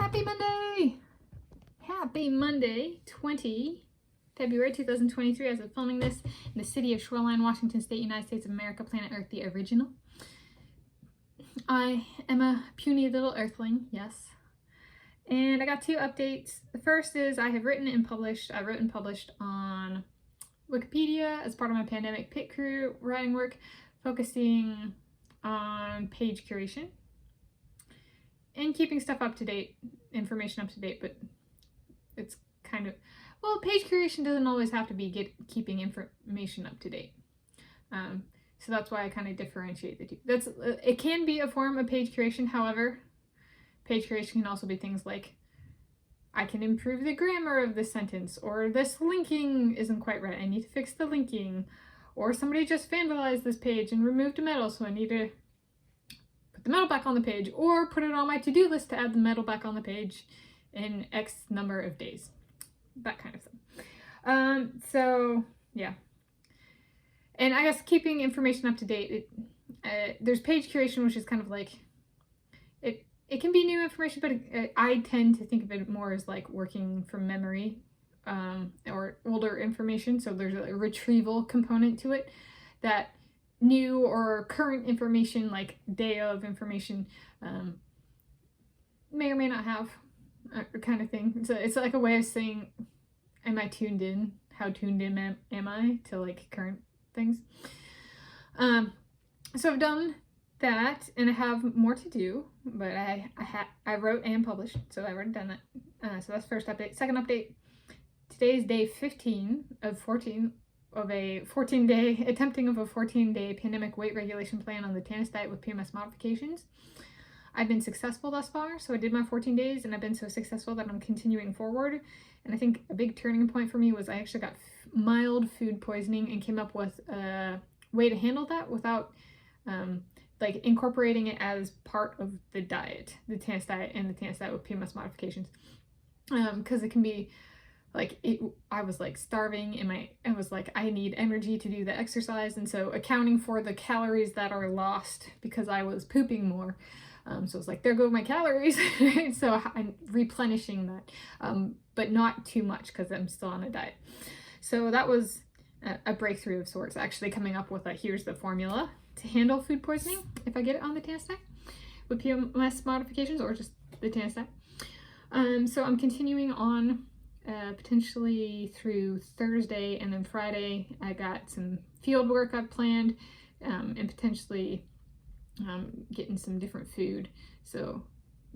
Happy Monday! Happy Monday, February 2023, as I'm filming this in the city of Shoreline, Washington State, United States of America, planet Earth, the original. I am a puny little earthling, yes. And I got two updates. The first is I wrote and published on Wikipedia as part of my pandemic pit crew writing work, focusing on page curation and keeping stuff up to date, information up to date, but it's kind of, well, page curation doesn't always have to be keeping information up to date. So that's why I kind of differentiate the two. It can be a form of page curation. However, page curation can also be things like, I can improve the grammar of this sentence, or this linking isn't quite right, I need to fix the linking, or somebody just vandalized this page and removed a medal, so I need to put the medal back on the page, or put it on my to-do list to add the medal back on the page in X number of days. That kind of thing. So yeah. And I guess keeping information up to date, there's page curation, which is kind of like, it can be new information, but I tend to think of it more as like working from memory, or older information. So there's a retrieval component to it that new or current information, like day of information, may or may not have, kind of thing. So it's like a way of saying, am I tuned in? How tuned in am I to like current things? So I've done that, and I have more to do, but I wrote and published, so I've already done that. So that's first update. Second update, today is day 15 of 14 of a 14-day, attempting of a 14-day pandemic weight regulation plan on the Tanis Diet with PMS modifications. I've been successful thus far, so I did my 14 days, and I've been so successful that I'm continuing forward. And I think a big turning point for me was I actually got mild food poisoning and came up with a way to handle that without like incorporating it as part of the diet, the Tanis Diet and the Tanis Diet with PMS modifications. Because it can be like, I was like starving, and I was like, I need energy to do the exercise, and so accounting for the calories that are lost because I was pooping more. So it's like, there go my calories. So I'm replenishing that, but not too much because I'm still on a diet. So that was a breakthrough of sorts, actually coming up with here's the formula to handle food poisoning if I get it on the Tanis Diet with PMS modifications, or just the Tanis Diet. So I'm continuing on potentially through Thursday, and then Friday I got some field work I've planned, and potentially getting some different food. So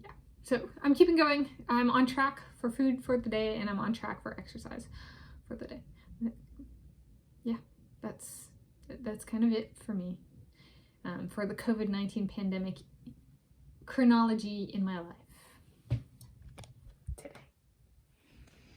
yeah, so I'm keeping going. I'm on track for food for the day, and I'm on track for exercise for the day. Yeah, that's kind of it for me, for the COVID-19 pandemic chronology in my life.